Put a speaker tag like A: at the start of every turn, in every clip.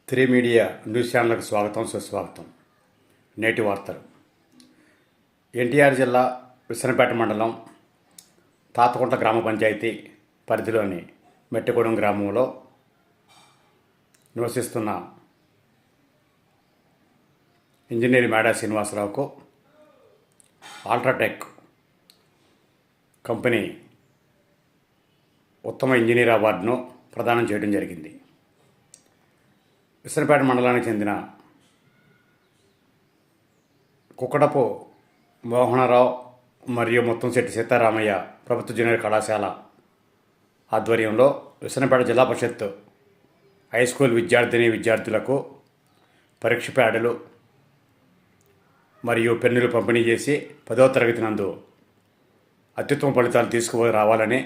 A: Three media news ఛానల్కు స్వాగతం సుస్వాగతం. నేటి వార్తలు. ఎన్టీఆర్ జిల్లా విసనపేట మండలం తాతకుంట గ్రామ పంచాయతీ పరిధిలోని మెట్టగూడెం గ్రామంలో నివసిస్తున్న ఇంజనీర్ మేడా శ్రీనివాసరావుకు అల్ట్రాటెక్ కంపెనీ ఉత్తమ ఇంజనీర్ అవార్డును ప్రదానం చేయడం జరిగింది. విసనపేట మండలానికి చెందిన కుక్కడపు మోహనరావు మరియు ముత్తంశెట్టి సీతారామయ్య ప్రభుత్వ జూనియర్ కళాశాల ఆధ్వర్యంలో విసనపేట జిల్లా పరిషత్ హై స్కూల్ విద్యార్థులకు పరీక్ష ప్యాడులు మరియు పెన్నులు పంపిణీ చేసి 10వ తరగతి నందు అత్యుత్తమ ఫలితాలు తీసుకుని రావాలని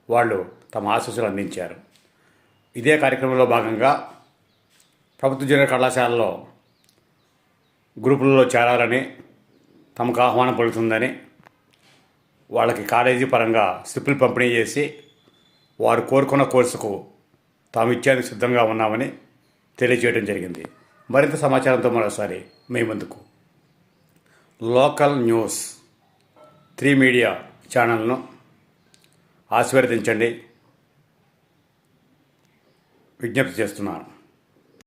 A: వాళ్ళు తమ ఆశీస్సులు అందించారు. ఇదే కార్యక్రమంలో భాగంగా ప్రభుత్వ జూనియర్ కళాశాలలో గ్రూపులలో చేరాలని తమకు ఆహ్వానం పలుకుతుందని వాళ్ళకి కాలేజీ పరంగా స్లిప్పులు పంపిణీ చేసి వారు కోరుకున్న కోర్సుకు తాము ఇచ్చేందుకు సిద్ధంగా ఉన్నామని తెలియజేయడం జరిగింది. మరింత సమాచారంతో మరోసారి మీ ముందుకు లోకల్ న్యూస్ 3 మీడియా ఛానల్ను ఆశీర్వదించండి విజ్ఞప్తి చేస్తున్నాను.